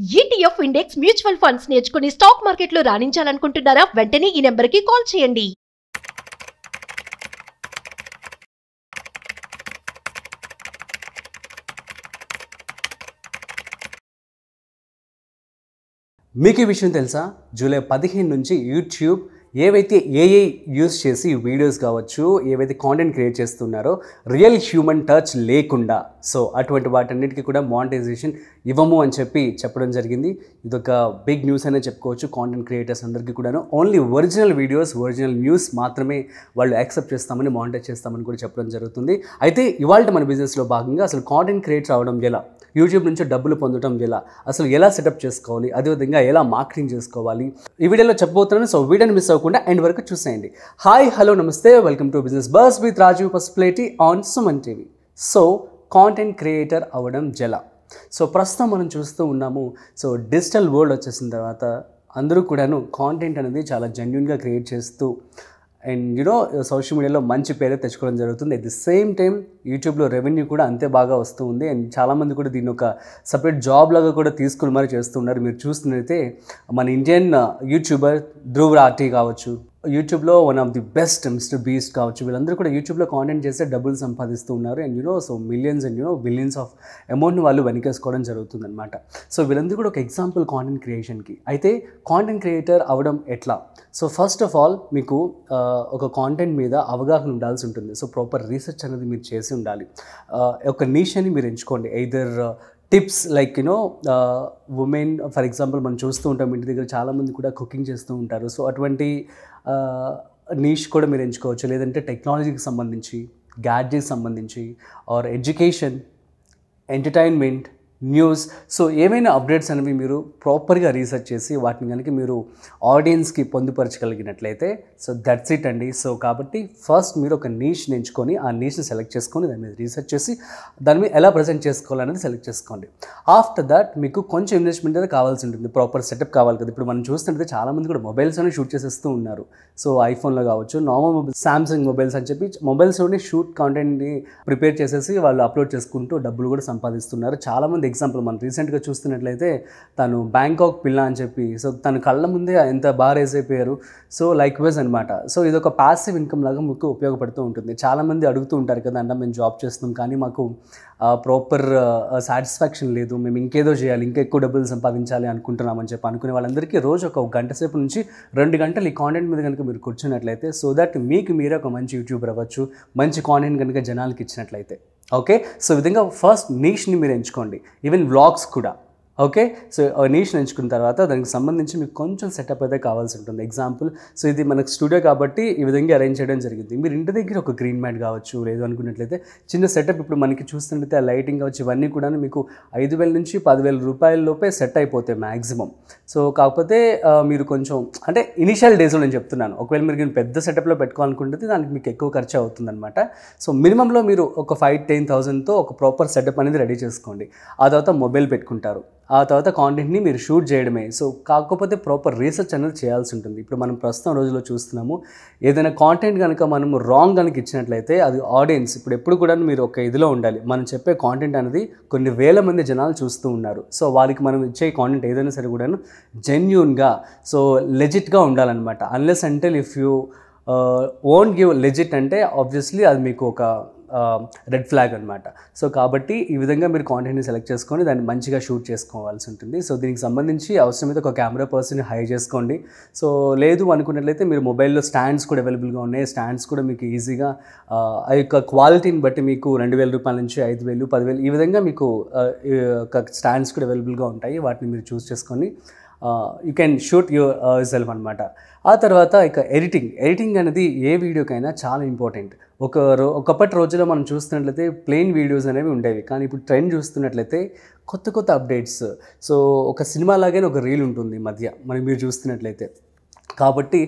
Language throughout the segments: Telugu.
ETF ఇండెక్స్ మ్యూచువల్ ఫండ్స్ నేర్చుకుని స్టాక్ మార్కెట్లో రాణించాలనుకుంటున్నారా? వెంటనే ఈ నెంబర్కి కాల్ చేయండి. మీకు ఈ విషయం తెలుసా? జూలై 15 నుంచి యూట్యూబ్ ఏవైతే ఏఐ యూస్ చేసి వీడియోస్ కావచ్చు, ఏవైతే కాంటెంట్ క్రియేట్ చేస్తున్నారో రియల్ హ్యూమన్ టచ్ లేకుండా, సో అటువంటి వాటన్నిటికీ కూడా మానిటైజేషన్ ఇవ్వము అని చెప్పడం జరిగింది. ఇదొక బిగ్ న్యూస్ అనే చెప్పుకోవచ్చు. కాంటెంట్ క్రియేటర్స్ అందరికీ కూడాను only original videos, original news మాత్రమే వాళ్ళు యాక్సెప్ట్ చేస్తామని, మానిటైజ్ చేస్తామని కూడా చెప్పడం జరుగుతుంది. అయితే ఇవాళ మన బిజినెస్లో భాగంగా అసలు కాంటెంట్ క్రియేట్ అవ్వడం ఎలా, యూట్యూబ్ నుంచి డబ్బులు పొందడం అసలు ఎలా సెటప్ చేసుకోవాలి, అదేవిధంగా ఎలా మార్కెటింగ్ చేసుకోవాలి, ఈ వీడియోలో చెప్పబోతున్నాను. సో వీడియోని మిస్ అవ్వకుండా ఎండ్ వరకు చూసేయండి. హాయ్, హలో, నమస్తే, welcome to business bus with Rajiv Pasupuleti on Suman TV. So content creator అవ్వడం ఎలా? సో ప్రస్తుతం మనం చూస్తూ ఉన్నాము. సో డిజిటల్ వరల్డ్ వచ్చేసిన తర్వాత అందరూ కూడాను కాంటెంట్ అనేది చాలా జెన్యూన్గా క్రియేట్ చేస్తూ అండ్ సోషల్ మీడియాలో మంచి పేరు తెచ్చుకోవడం జరుగుతుంది. అట్ ది సేమ్ టైం యూట్యూబ్లో రెవెన్యూ కూడా అంతే బాగా వస్తూ ఉంది. అండ్ చాలామంది కూడా దీన్ని ఒక సపరేట్ జాబ్ లాగా కూడా తీసుకుని మరి చేస్తున్నారు. మీరు చూస్తున్నట్లయితే మన ఇండియన్ యూట్యూబర్ ధ్రువ్ రాఠీ కావచ్చు, యూట్యూబ్లో one of the best mister beast కావచ్చు, వీళ్ళందరూ కూడా యూట్యూబ్లో కాంటెంట్ చేస్తే డబ్బులు సంపాదిస్తూ ఉన్నారు. And so millions and billions of అమౌంట్ని వాళ్ళు వెనకేసుకోవడం జరుగుతుందన్నమాట. సో వీళ్ళందరూ కూడా ఒక ఎగ్జాంపుల్ కాంటెంట్ క్రియేషన్కి. అయితే కాంటెంట్ క్రియేటర్ అవ్వడం ఎట్లా? సో ఫస్ట్ ఆఫ్ ఆల్ మీకు ఒక కాంటెంట్ మీద అవగాహన ఉండాల్సి ఉంటుంది. సో ప్రాపర్ రీసెర్చ్ అనేది మీరు చేసి ఉండాలి. ఒక నీష్ అని మీరు ఎంచుకోండి. Either tips like women, for example మనం చూస్తూ ఉంటాం ఇంటి దగ్గర చాలామంది కూడా కుకింగ్ చేస్తూ ఉంటారు. సో అటువంటి నీష్ కూడా మీరు ఎంచుకోవచ్చు. లేదంటే టెక్నాలజీకి సంబంధించి, గ్యాడ్జెట్కి సంబంధించి, or education, entertainment, news, so ఏమైనా అప్డేట్స్ అనేవి మీరు ప్రాపర్గా రీసెర్చ్ చేసి వాటిని కనుక మీరు ఆడియన్స్కి పొందుపరచగలిగినట్లయితే సో దట్స్ ఇట్ అండి. సో కాబట్టి ఫస్ట్ మీరు ఒక నీష్ని ఎంచుకొని ఆ నీష్ని సెలెక్ట్ చేసుకొని దాని మీద రీసెర్చ్ చేసి దాని మీద ఎలా ప్రజెంట్ చేసుకోవాలనేది సెలెక్ట్ చేసుకోండి. ఆఫ్టర్ దట్ మీకు కొంచెం ఇన్వెస్ట్మెంట్ అయితే కావాల్సి ఉంటుంది, ప్రాపర్ సెటప్ కావాలి కదా. ఇప్పుడు మనం చూస్తుంటే చాలామంది కూడా మొబైల్స్లోనే షూట్ చేసేస్తూ ఉన్నారు. సో ఐఫోన్లో కావచ్చు, నార్మల్ మొబైల్, శాంసంగ్ మొబైల్స్ అని చెప్పి మొబైల్స్లోనే షూట్ కాంటెంట్ని ప్రిపేర్ చేసేసి వాళ్ళు అప్లోడ్ చేసుకుంటూ డబ్బులు కూడా సంపాదిస్తున్నారు. చాలామంది ఎగ్జాంపుల్ మనం రీసెంట్గా చూస్తున్నట్లయితే తను బ్యాంకాక్ పిల్ల అని చెప్పి, సో తన కళ్ళ ముందే ఎంత బాగా రేజ్ అయిపోయారు. సో లైక్ వైజ్ అనమాట. సో ఇది ఒక ప్యాసివ్ ఇన్కమ్ లాగా మీకు ఉపయోగపడుతూ ఉంటుంది. చాలామంది అడుగుతూ ఉంటారు కదా, అంటే మేము జాబ్ చేస్తున్నాం కానీ మాకు ప్రాపర్ సాటిస్ఫాక్షన్ లేదు, మేము ఇంకేదో చేయాలి, ఇంకా ఎక్కువ డబ్బులు సంపాదించాలి అనుకుంటున్నామని చెప్పి అనుకునే వాళ్ళందరికీ రోజు ఒక గంట సేపు నుంచి 2 గంటలు ఈ కాంటెంట్ మీద కనుక మీరు కూర్చున్నట్లయితే సో దట్ మీకు మీరే ఒక మంచి యూట్యూబర్ అవ్వచ్చు, మంచి కాంటెంట్ కనుక జనాలకి ఇచ్చినట్లయితే. ఓకే, సో ఈ విధంగా ఫస్ట్ నీష్ని మీరు ఎంచుకోండి. ఈవెన్ వ్లాగ్స్ కూడా. ఓకే, సో నీష్ని ఎంచుకున్న తర్వాత దానికి సంబంధించి మీకు కొంచెం సెటప్ అయితే కావాల్సి ఉంటుంది. ఎగ్జాంపుల్, సో ఇది మనకు స్టూడియో కాబట్టి ఈ విధంగా అరేంజ్ చేయడం జరిగింది. మీరు ఇంటి దగ్గర ఒక గ్రీన్ మ్యాట్ కావచ్చు, లేదు అనుకున్నట్లయితే చిన్న సెటప్, ఇప్పుడు మనకి చూస్తున్నట్లయితే ఆ లైటింగ్ కావచ్చు, ఇవన్నీ కూడా మీకు 5,000 నుంచి 10,000 రూపాయల లోపే సెట్ అయిపోతాయి మ్యాక్సిమం. సో కాకపోతే మీరు కొంచెం అంటే ఇనిషియల్ డేస్లో నేను చెప్తున్నాను, ఒకవేళ మీరు పెద్ద సెటప్లో పెట్టుకోవాలనుకుంటే దానికి మీకు ఎక్కువ ఖర్చు అవుతుందన్నమాట. సో మినిమంలో మీరు ఒక 5,000-10,000తో ఒక ప్రాపర్ సెటప్ అనేది రెడీ చేసుకోండి. ఆ తర్వాత మొబైల్ పెట్టుకుంటారు, ఆ తర్వాత కాంటెంట్ని మీరు షూట్ చేయడమే. సో కాకపోతే ప్రాపర్ రీసెర్చ్ అనేది చేయాల్సి ఉంటుంది. ఇప్పుడు మనం ప్రస్తుతం రోజుల్లో చూస్తున్నాము, ఏదైనా కాంటెంట్ కనుక మనము రాంగ్ కనుక ఇచ్చినట్లయితే అది ఆడియన్స్ ఇప్పుడు ఎప్పుడు కూడా మీరు ఒక ఇదిలో ఉండాలి. మనం చెప్పే కాంటెంట్ అనేది కొన్ని వేల మంది జనాలు చూస్తూ ఉన్నారు. సో వాళ్ళకి మనం ఇచ్చే కాంటెంట్ ఏదైనా సరే కూడాను జెన్యూన్గా, సో లెజిట్గా ఉండాలన్నమాట. Unless until if you won't give legit అంటే ఆబ్వియస్లీ అది మీకు ఒక రెడ్ ఫ్లాగ్ అనమాట. సో కాబట్టి ఈ విధంగా మీరు కాంటెంట్ని సెలెక్ట్ చేసుకొని దాన్ని మంచిగా షూట్ చేసుకోవాల్సి ఉంటుంది. సో దీనికి సంబంధించి అవసరమైతే ఒక కెమెరా పర్సన్ని హైర్ చేసుకోండి. సో లేదు అనుకున్నట్లయితే మీరు మొబైల్లో స్టాండ్స్ కూడా అవైలబుల్గా ఉన్నాయి. స్టాండ్స్ కూడా మీకు ఈజీగా ఆ యొక్క క్వాలిటీని బట్టి మీకు 2,000 రూపాయల నుంచి 5,000, 10,000 ఈ విధంగా మీకు ఒక స్టాండ్స్ కూడా అవైలబుల్గా ఉంటాయి. వాటిని మీరు చూస్ చేసుకొని you can shoot your self అనమాట. ఆ తర్వాత ఇక ఎడిటింగ్ అనేది ఏ వీడియోకైనా చాలా ఇంపార్టెంట్. ఒకప్పటి రోజుల్లో మనం చూస్తున్నట్లయితే ప్లెయిన్ వీడియోస్ అనేవి ఉండేవి, కానీ ఇప్పుడు ట్రెండ్ చూస్తున్నట్లయితే కొత్త అప్డేట్స్. సో ఒక సినిమా లాగానే ఒక రీల్ ఉంటుంది మధ్య మీరు చూస్తున్నట్లయితే. కాబట్టి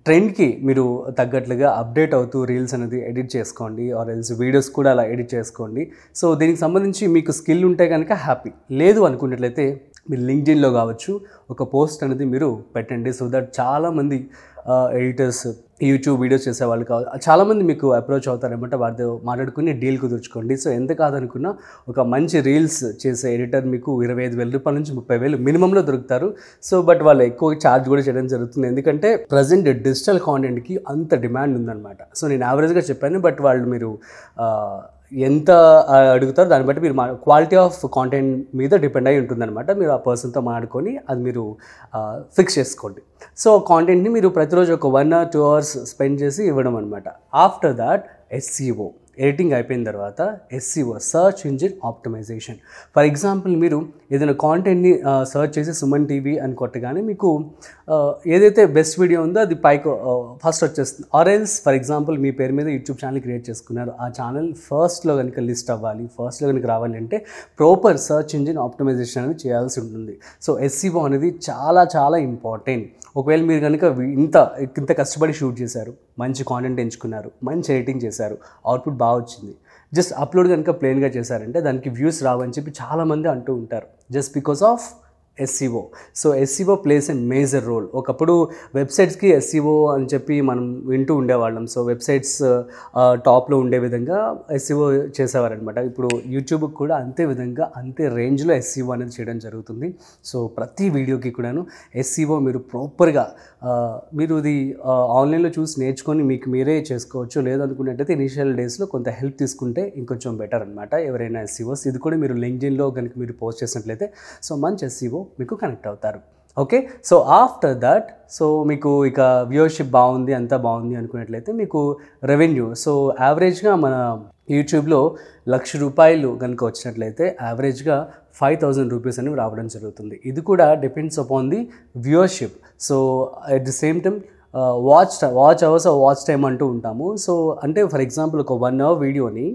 ట్రెండ్కి మీరు తగ్గట్లుగా అప్డేట్ అవుతూ రీల్స్ అనేది ఎడిట్ చేసుకోండి, ఆర్ ఎల్స్ వీడియోస్ కూడా అలా ఎడిట్ చేసుకోండి. సో దీనికి సంబంధించి మీకు స్కిల్ ఉంటే కనుక హ్యాపీ, లేదు అనుకున్నట్లయితే మీరు లింక్డ్ఇన్లో కావచ్చు ఒక పోస్ట్ అనేది మీరు పెట్టండి. సో దట్ చాలామంది ఎడిటర్స్ యూట్యూబ్ వీడియోస్ చేసే వాళ్ళు కావాలి, చాలామంది మీకు అప్రోచ్ అవుతారనమాట. వారితో మాట్లాడుకుని డీల్ కుదుర్చుకోండి. సో ఎంత కాదనుకున్నా ఒక మంచి రీల్స్ చేసే ఎడిటర్ మీకు 25,000 రూపాయల నుంచి 30,000 మినిమంలో దొరుకుతారు. సో బట్ వాళ్ళు ఎక్కువ ఛార్జ్ కూడా చేయడం జరుగుతుంది, ఎందుకంటే ప్రజెంట్ డిజిటల్ కాంటెంట్కి అంత డిమాండ్ ఉందన్నమాట. సో నేను యావరేజ్గా చెప్పాను, బట్ వాళ్ళు మీరు ఎంత అడుగుతారో దాన్ని బట్టి మీరు క్వాలిటీ ఆఫ్ కాంటెంట్ మీద డిపెండ్ అయి ఉంటుందన్నమాట. మీరు ఆ పర్సన్తో మాట్లాడుకొని అది మీరు ఫిక్స్ చేసుకోండి. సో కాంటెంట్ని మీరు ప్రతిరోజు ఒక 1 or 2 hours స్పెండ్ చేసి ఇవ్వడం అనమాట. ఆఫ్టర్ దాట్ SEO, ఎడిటింగ్ అయిపోయిన తర్వాత SEO, search engine optimisation. For example మీరు ఏదైనా కాంటెంట్ని సర్చ్ చేసి సుమన్ టీవీ అని కొట్టగానే మీకు ఏదైతే బెస్ట్ వీడియో ఉందో అది పైకి ఫస్ట్ వచ్చేస్తుంది. ఆర్ ఎల్స్ ఫర్ ఎగ్జాంపుల్ మీ పేరు మీద యూట్యూబ్ ఛానల్ క్రియేట్ చేసుకున్నారు, ఆ ఛానల్ ఫస్ట్లో కనుక లిస్ట్ అవ్వాలి, ఫస్ట్లో కనుక రావాలి అంటే ప్రాపర్ సర్చ్ ఇంజిన్ ఆప్టిమైజేషన్ అనేది చేయాల్సి ఉంటుంది. సో SEO అనేది చాలా చాలా ఇంపార్టెంట్. ఒకవేళ మీరు కనుక ఇంత కష్టపడి షూట్ చేశారు, మంచి కాంటెంట్ ఎంచుకున్నారు, మంచి ఎడిటింగ్ చేశారు, అవుట్పుట్ బాగా వచ్చింది, జస్ట్ అప్లోడ్ కనుక ప్లెయిన్గా చేశారంటే దానికి వ్యూస్ రావని చెప్పి చాలామంది అంటూ ఉంటారు, just because of SEO. So SEO plays a major role. ఒకప్పుడు వెబ్సైట్స్కి SEO అని చెప్పి మనం వింటూ ఉండేవాళ్ళం. సో వెబ్సైట్స్ టాప్లో ఉండే విధంగా SEO చేసేవారనమాట. ఇప్పుడు యూట్యూబ్కి కూడా అంతే విధంగా అంతే రేంజ్లో SEO అనేది చేయడం జరుగుతుంది. సో ప్రతి వీడియోకి కూడాను SEO మీరు ప్రాపర్గా మీరు ఇది ఆన్లైన్లో చూసి నేర్చుకొని మీకు మీరే చేసుకోవచ్చు. లేదనుకున్నట్టయితే ఇనిషియల్ డేస్లో కొంత హెల్ప్ తీసుకుంటే ఇంకొంచెం బెటర్ అనమాట. ఎవరైనా SEOs ఇది కూడా మీరు లింక్డ్ఇన్లో కనుక మీరు పోస్ట్ చేసినట్లయితే సో మంచి SEO మీకు కనెక్ట్ అవుతారు. Okay, so after that so మీకు ఇక వ్యూవర్షిప్ బాగుంది, అంతా బాగుంది అనుకున్నట్లయితే మీకు రెవెన్యూ. సో యావరేజ్గా మన యూట్యూబ్లో ₹1,00,000 కనుక వచ్చినట్లయితే యావరేజ్గా 5,000 రూపీస్ అనేవి రావడం జరుగుతుంది. ఇది కూడా depends upon the viewership. So at the same time watch hours watch time అంటూ ఉంటాము. సో అంటే ఫర్ ఎగ్జాంపుల్ ఒక 1 hour వీడియోని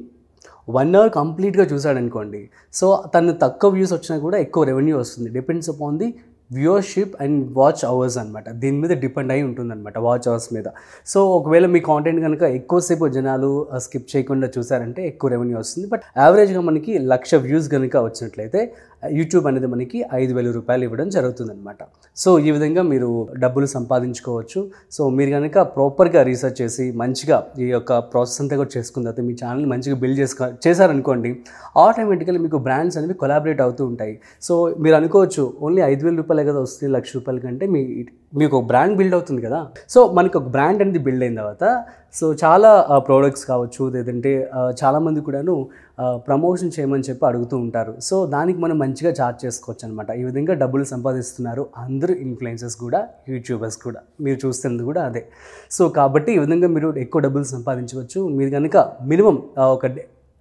1 hour కంప్లీట్గా చూసాడనుకోండి, సో తను తక్కువ వ్యూస్ వచ్చినా కూడా ఎక్కువ రెవెన్యూ వస్తుంది. Depends upon the viewership and watch hours అనమాట. దీని మీద డిపెండ్ అయి ఉంటుందన్నమాట, వాచ్ అవర్స్ మీద. సో ఒకవేళ మీ కాంటెంట్ కనుక ఎక్కువసేపు జనాలు స్కిప్ చేయకుండా చూసారంటే ఎక్కువ రెవెన్యూ వస్తుంది. బట్ యావరేజ్గా మనకి 1,00,000 వ్యూస్ కనుక వచ్చినట్లయితే యూట్యూబ్ అనేది మనకి ₹5,000 ఇవ్వడం జరుగుతుందన్నమాట. సో ఈ విధంగా మీరు డబ్బులు సంపాదించుకోవచ్చు. సో మీరు కనుక ప్రాపర్గా రీసెర్చ్ చేసి మంచిగా ఈ యొక్క ప్రాసెస్ అంతా కూడా చేసుకున్న తర్వాత మీ ఛానల్ని మంచిగా బిల్డ్ చేశారనుకోండి, ఆటోమేటికల్లీ మీకు బ్రాండ్స్ అనేవి కొలాబరేట్ అవుతూ ఉంటాయి. సో మీరు అనుకోవచ్చు ఓన్లీ ₹5,000 కదా వస్తుంది, ₹1,00,000 కంటే మీకు ఒక బ్రాండ్ బిల్డ్ అవుతుంది కదా. సో మనకి ఒక బ్రాండ్ అనేది బిల్డ్ అయిన తర్వాత సో చాలా ప్రోడక్ట్స్ కావచ్చు, లేదంటే చాలామంది కూడాను ప్రమోషన్ చేయమని చెప్పి అడుగుతూ ఉంటారు. సో దానికి మనం మంచిగా చార్జ్ చేసుకోవచ్చు అనమాట. ఈ విధంగా డబ్బులు సంపాదిస్తున్నారు అందరూ ఇన్ఫ్లుయెన్సర్స్ కూడా, యూట్యూబర్స్ కూడా. మీరు చూస్తుంది కూడా అదే. సో కాబట్టి ఈ విధంగా మీరు ఎక్కువ డబ్బులు సంపాదించవచ్చు. మీరు కనుక మినిమం ఒక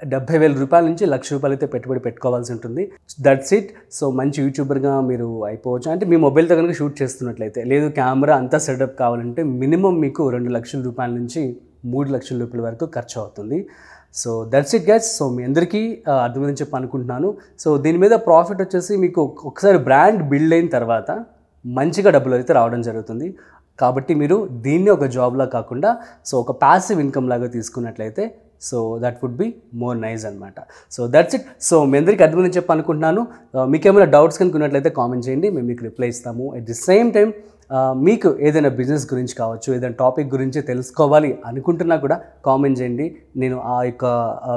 ₹70,000 నుంచి ₹1,00,000 అయితే పెట్టుబడి పెట్టుకోవాల్సి ఉంటుంది. That's it. సో మంచి యూట్యూబర్గా మీరు అయిపోవచ్చు. అంటే మీ మొబైల్తో కనుక షూట్ చేస్తున్నట్లయితే, లేదు కెమెరా అంతా సెటప్ కావాలంటే మినిమం మీకు ₹2,00,000 నుంచి ₹3,00,000 వరకు ఖర్చు అవుతుంది. So that's it guys. So మీ అందరికీ అర్థమైందని చెప్పి అనుకుంటున్నాను. సో దీని మీద ప్రాఫిట్ వచ్చేసి మీకు ఒకసారి బ్రాండ్ బిల్డ్ అయిన తర్వాత మంచిగా డబ్బులు అయితే రావడం జరుగుతుంది. కాబట్టి మీరు దీన్ని ఒక జాబ్లా కాకుండా సో ఒక ప్యాసివ్ ఇన్కమ్ లాగా తీసుకున్నట్లయితే so that would be more nice అనమాట. So that's it. సో మీ అందరికీ అర్థమని చెప్పి అనుకుంటున్నాను. మీకు ఏమైనా డౌట్స్ కనుక్కున్నట్లయితే కామెంట్ చేయండి, మేము మీకు రిప్లై ఇస్తాము. అట్ ది సేమ్ టైం మీకు ఏదైనా బిజినెస్ గురించి కావచ్చు, ఏదైనా టాపిక్ గురించి తెలుసుకోవాలి అనుకుంటున్నా కూడా కామెంట్ చేయండి. నేను ఆ యొక్క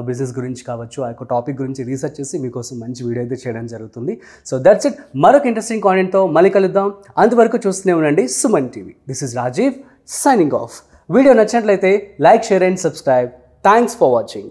బిజినెస్ గురించి కావచ్చు, ఆ యొక్క టాపిక్ గురించి రీసెర్చ్ చేసి మీకోసం మంచి వీడియో అయితే చేయడం జరుగుతుంది. So that's it. మరొక ఇంట్రెస్టింగ్ కాంటెంట్తో మళ్ళీ కలుద్దాం. అంతవరకు చూస్తూనే ఉండండి Suman TV. This is Rajeev signing off. Video నచ్చినట్లయితే like, share and subscribe. Thanks for watching.